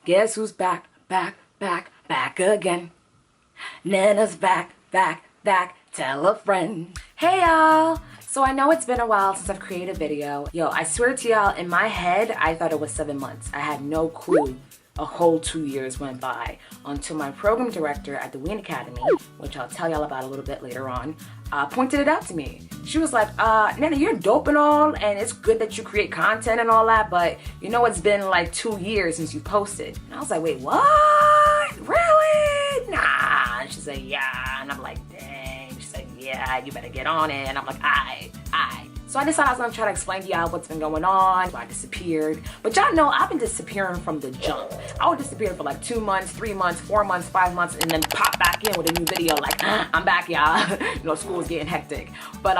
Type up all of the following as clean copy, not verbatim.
Guess who's back, back, back, back again? Nana's back, back, back, tell a friend. Hey y'all! So I know it's been a while since I've created a video. Yo, I swear to y'all, in my head, I thought it was 7 months. I had no clue a whole 2 years went by until my program director at the Ween Academy, which I'll tell y'all about a little bit later on, pointed it out to me. She was like, Nana, you're dope and all, and it's good that you create content and all that, but you know it's been like 2 years since you posted. And I was like, wait, what? Really? Nah. And she said, yeah. And I'm like, dang. She said, yeah, you better get on it. And I'm like, aight. So I decided I was gonna try to explain to y'all what's been going on, why I disappeared. But y'all know I've been disappearing from the jump. I would disappear for like 2 months, 3 months, 4 months, 5 months, and then pop back in with a new video like, I'm back, y'all. You know, school's getting hectic. But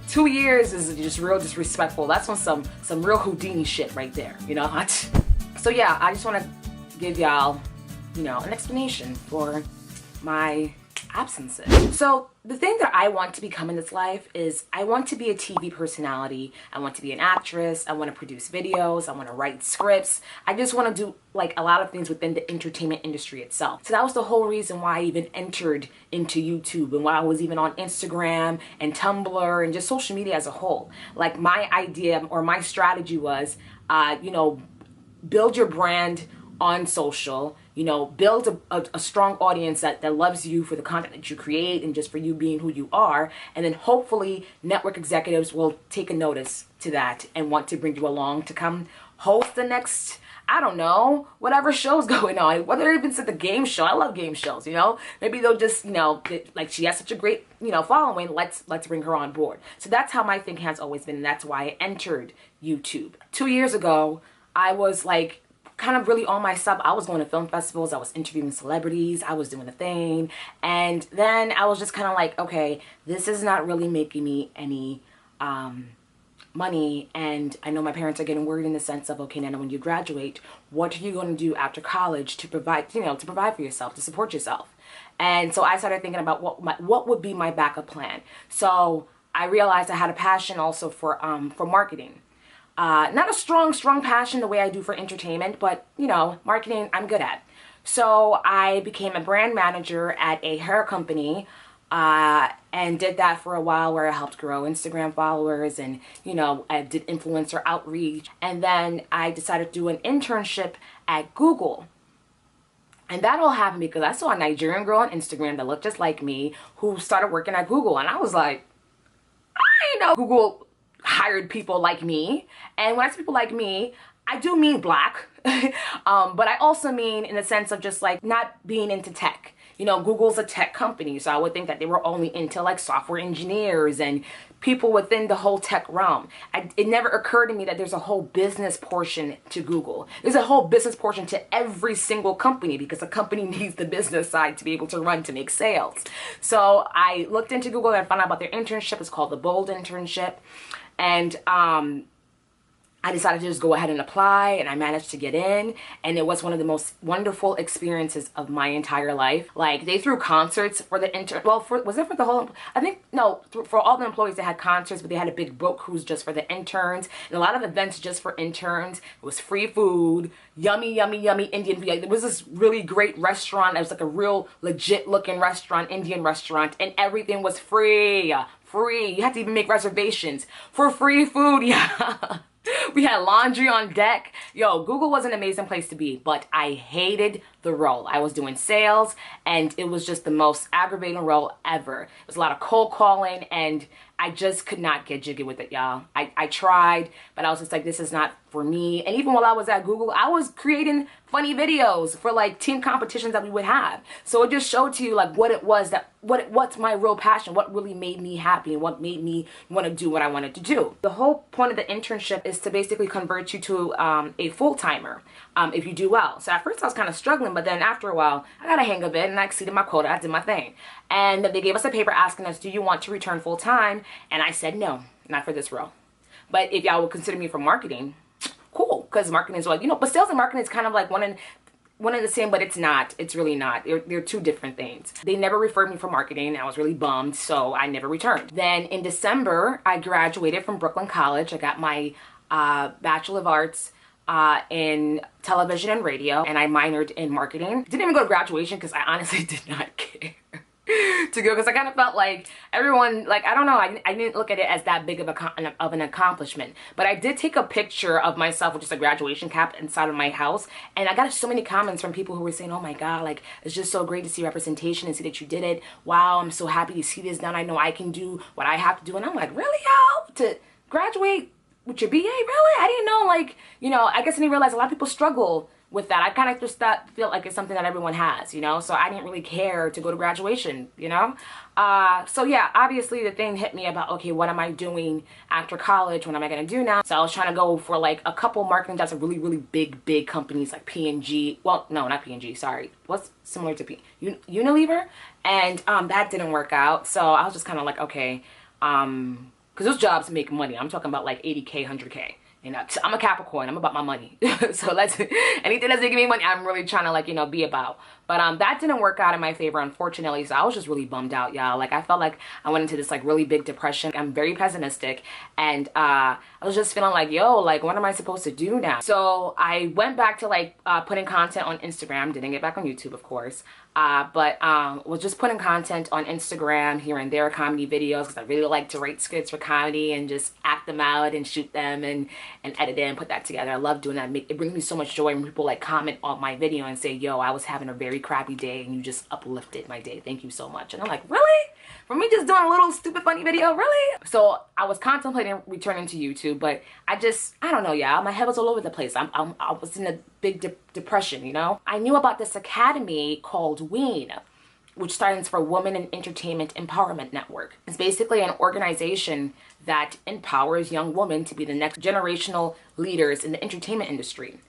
2 years is just real disrespectful. That's on some real Houdini shit right there, you know? So yeah, I just wanna give y'all, you know, an explanation for my absences. So the thing that I want to become in this life is I want to be a TV personality. I want to be an actress. I want to produce videos. I want to write scripts. I just want to do like a lot of things within the entertainment industry itself. So that was the whole reason why I even entered into YouTube and why I was even on Instagram and Tumblr and just social media as a whole. Like my idea or my strategy was, you know, build your brand on social, you know, build a strong audience that loves you for the content that you create and just for you being who you are. And then hopefully network executives will take a notice to that and want to bring you along to come host the next, I don't know, whatever show's going on, whether even it's the game show. I love game shows, you know, maybe they'll just, you know, like she has such a great, you know, following. Let's bring her on board. So that's how my thinking has always been. And that's why I entered YouTube. 2 years ago, I was like, kind of really on my stuff. I was going to film festivals, I was interviewing celebrities, I was doing a thing, and then I was just kind of like, okay, this is not really making me any money, and I know my parents are getting worried in the sense of, okay, Nana, when you graduate, what are you going to do after college to provide, you know, to provide for yourself, to support yourself? And so I started thinking about what would be my backup plan. So I realized I had a passion also for marketing. Not a strong passion the way I do for entertainment, but, you know, marketing I'm good at. So I became a brand manager at a hair company and did that for a while, where I helped grow Instagram followers and, you know, I did influencer outreach. And then I decided to do an internship at Google. And that all happened because I saw a Nigerian girl on Instagram that looked just like me who started working at Google. And I was like, I know Google hired people like me. And when I say people like me, I do mean black, but I also mean in the sense of just like not being into tech. You know, Google's a tech company, so I would think that they were only into like software engineers and people within the whole tech realm. It never occurred to me that there's a whole business portion to Google. There's a whole business portion to every single company, because a company needs the business side to be able to run, to make sales. So I looked into Google and found out about their internship. It's called the BOLD Internship. And I decided to just go ahead and apply, and I managed to get in, and it was one of the most wonderful experiences of my entire life. Like, they threw concerts for the was it for the whole, I think, no, for all the employees they had concerts, but they had a big boat cruise just for the interns, and a lot of events just for interns. It was free food, yummy Indian food. There was this really great restaurant. It was like a real legit looking restaurant, Indian restaurant, and everything was free. You had to even make reservations for free food. Yeah. We had laundry on deck. Yo, Google was an amazing place to be, but I hated the role. I was doing sales, and it was just the most aggravating role ever. It was a lot of cold calling, and I just could not get jiggy with it, y'all. I tried, but I was just like, this is not for me. And even while I was at Google, I was creating funny videos for like team competitions that we would have. So it just showed to you like what it was that, what's my real passion, what really made me happy, and what made me want to do what I wanted to do. The whole point of the internship is to basically convert you to a full-timer if you do well. So at first I was kind of struggling, but then after a while, I got a hang of it and I exceeded my quota. I did my thing. And they gave us a paper asking us, do you want to return full-time? And I said, no, not for this role. But if y'all would consider me for marketing, cool, because marketing is like, you know, but sales and marketing is kind of like one and the same, but it's not. It's really not. They're two different things. They never referred me for marketing. I was really bummed, so I never returned. Then in December, I graduated from Brooklyn College. I got my Bachelor of Arts in television and radio, and I minored in marketing. Didn't even go to graduation because I honestly did not care to go, because I kind of felt like everyone, like, I don't know, I didn't look at it as that big of an accomplishment. But I did take a picture of myself with just a graduation cap inside of my house, and I got so many comments from people who were saying, oh my god, like, it's just so great to see representation and see that you did it. Wow, I'm so happy to see this done. I know I can do what I have to do. And I'm like, really, y'all? To graduate with your BA? Really? I didn't know, like, you know, I guess I didn't realize a lot of people struggle with that. I kind of just feel like it's something that everyone has, you know, so I didn't really care to go to graduation, you know. So yeah, obviously the thing hit me about, okay, what am I doing after college? What am I gonna do now? So I was trying to go for like a couple marketing jobs at really, really big companies like P&G. Well, no, not P&G, sorry. What's similar to Unilever? And that didn't work out. So I was just kind of like, okay, because those jobs make money. I'm talking about like 80K, 100K. You know, I'm a Capricorn. I'm about my money. So anything that's making me money, I'm really trying to, like, you know, be about. But that didn't work out in my favor, unfortunately. So I was just really bummed out, y'all. Like, I felt like I went into this like really big depression. I'm very pessimistic, and I was just feeling like, yo, like, what am I supposed to do now? So I went back to like putting content on Instagram. Didn't get back on YouTube, of course. But was just putting content on Instagram here and there, comedy videos, because I really like to write scripts for comedy and just act them out and shoot them and edit it and put that together. I love doing that. It brings me so much joy when people like comment on my video and say, yo, I was having a very crappy day and you just uplifted my day. Thank you so much. And I'm like, really? For me just doing a little stupid funny video? Really? So I was contemplating returning to YouTube, but I don't know, y'all. My head was all over the place. I was in a big depression, you know? I knew about this academy called Ween, which stands for Women in Entertainment Empowerment Network. It's basically an organization that empowers young women to be the next generational leaders in the entertainment industry.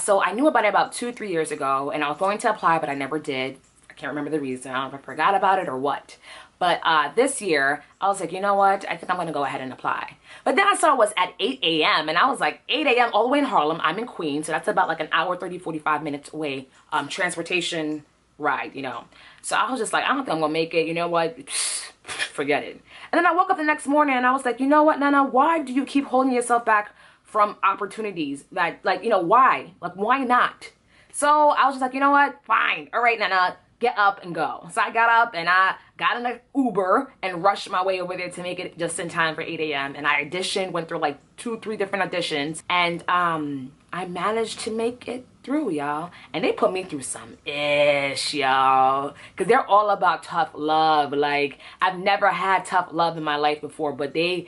So I knew about it about 2-3 years ago, and I was going to apply, but I never did. I can't remember the reason. I don't know if I forgot about it or what. But this year, I was like, you know what? I think I'm going to go ahead and apply. But then I saw it was at 8 a.m. And I was like, 8 a.m. all the way in Harlem. I'm in Queens. So that's about like an hour, 30, 45 minutes away. Transportation ride, you know. So I was just like, I don't think I'm going to make it. You know what? Forget it. And then I woke up the next morning and I was like, you know what, Nana? Why do you keep holding yourself back from opportunities that, like, you know, why? Like, why not? So I was just like, you know what? Fine. All right, Nana. Get up and go. So I got up and I got in an Uber and rushed my way over there to make it just in time for 8 a.m. And I auditioned, went through like 2-3 different auditions, and I managed to make it through, y'all. And they put me through some ish, y'all, because they're all about tough love. Like, I've never had tough love in my life before, but they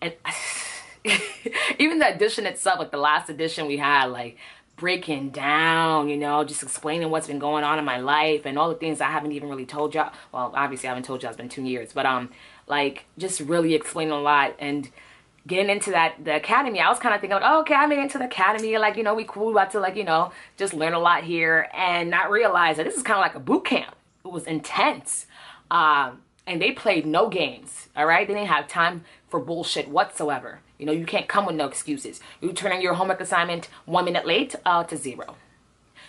and even the audition itself, like the last audition we had, like, breaking down, you know, just explaining what's been going on in my life and all the things I haven't even really told y'all. Well, obviously I haven't told y'all, it's been 2 years, but like, just really explaining a lot and getting into the academy. I was kind of thinking, like, oh, okay, I made it into the academy, like, you know, we cool, about to, like, you know, just learn a lot here, and not realize that this is kind of like a boot camp. It was intense, and they played no games. All right, they didn't have time for bullshit whatsoever. You know, you can't come with no excuses. You turn in your homework assignment 1 minute late, to 0.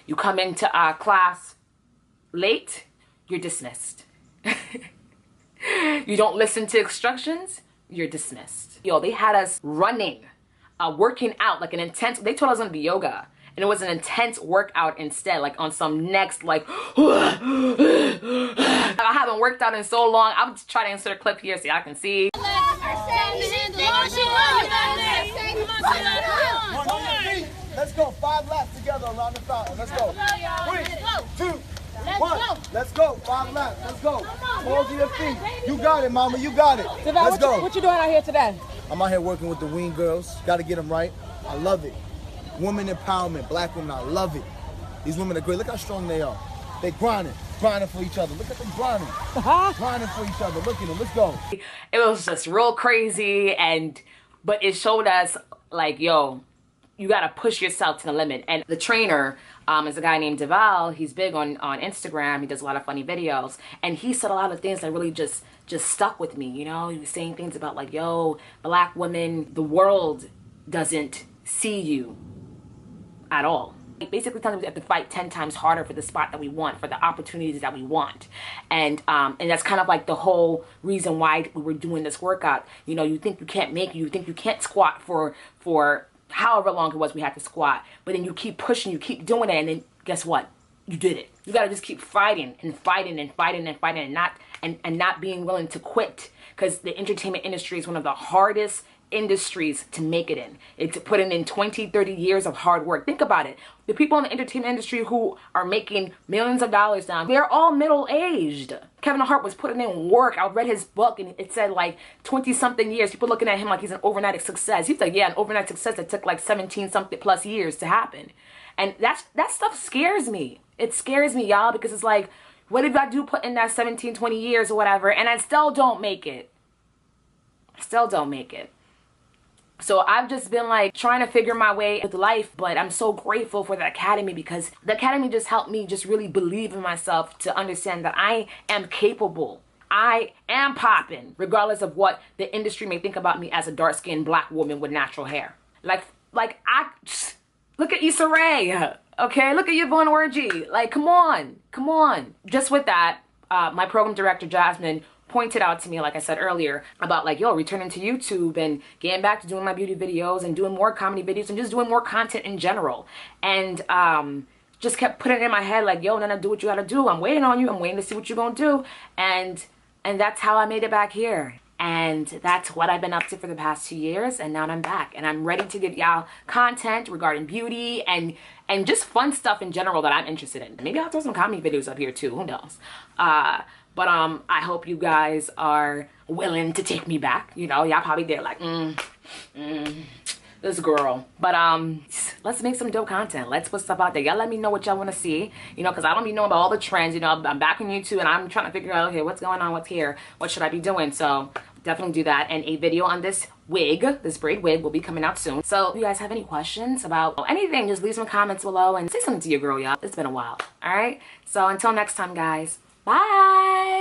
You come into class late, you're dismissed. You don't listen to instructions, you're dismissed. Yo, they had us running, working out, like an intense, they told us it was gonna be yoga. And it was an intense workout instead, like on some next, like, I haven't worked out in so long. I'm just trying to insert a clip here so y'all can see. Let's go. 5 laps together around the fountain. Let's go. 3, 2, 1. Let's go. 5 laps. Let's go. Hold to your feet. You got it, mama. You got it. Let's go. What you doing out here today? I'm out here working with the Ween girls. Got to get them right. I love it. Women empowerment. Black women. I love it. These women are great. Look how strong they are. They grinding for each other. Look at them grinding. Grinding for each other. Look at them. Let's go. It was just real crazy, but it showed us, like, yo, you got to push yourself to the limit. And the trainer is a guy named Deval. He's big on Instagram. He does a lot of funny videos. And he said a lot of things that really just stuck with me, you know? He was saying things about, like, yo, black women, the world doesn't see you at all. Basically telling us we have to fight 10 times harder for the spot that we want, for the opportunities that we want. And that's kind of like the whole reason why we were doing this workout. You know, you think you can't make it, you think you can't squat for however long it was we had to squat. But then you keep pushing, you keep doing it, and then guess what? You did it. You gotta just keep fighting and fighting and fighting and fighting and not being willing to quit, because the entertainment industry is one of the hardest industries to make it in. It's putting in 20, 30 years of hard work. Think about it. The people in the entertainment industry who are making millions of dollars now, they're all middle-aged. Kevin Hart was putting in work. I read his book and it said like 20 something years. People looking at him like he's an overnight success. He's like, yeah, an overnight success that took like 17 something plus years to happen. And that stuff scares me. It scares me, y'all, because it's like, what if I do put in that 17, 20 years or whatever, and I still don't make it? I still don't make it. So I've just been like trying to figure my way with life, but I'm so grateful for the Academy, because the Academy just helped me just really believe in myself, to understand that I am capable. I am popping, regardless of what the industry may think about me as a dark-skinned black woman with natural hair. Like look at Issa Rae, okay? Look at Yvonne Orji. Like, come on, come on. Just with that, my program director, Jasmine, pointed out to me, like I said earlier, about like, yo, returning to YouTube and getting back to doing my beauty videos and doing more comedy videos and just doing more content in general. And just kept putting it in my head like, yo, Nana, do what you gotta do. I'm waiting on you. I'm waiting to see what you're gonna do. And that's how I made it back here. And that's what I've been up to for the past 2 years, and now I'm back. And I'm ready to give y'all content regarding beauty and just fun stuff in general that I'm interested in. Maybe I'll throw some comedy videos up here too, who knows? But I hope you guys are willing to take me back. You know, y'all probably there like, this girl. But let's make some dope content. Let's put stuff out there. Y'all let me know what y'all want to see, you know, because I don't be knowing about all the trends. You know, I'm back on YouTube and I'm trying to figure out, okay, what's going on, what's here, what should I be doing? So definitely do that. And a video on this wig, this braid wig, will be coming out soon. So if you guys have any questions about anything, just leave some comments below and say something to your girl, y'all. It's been a while. All right, so until next time, guys, bye.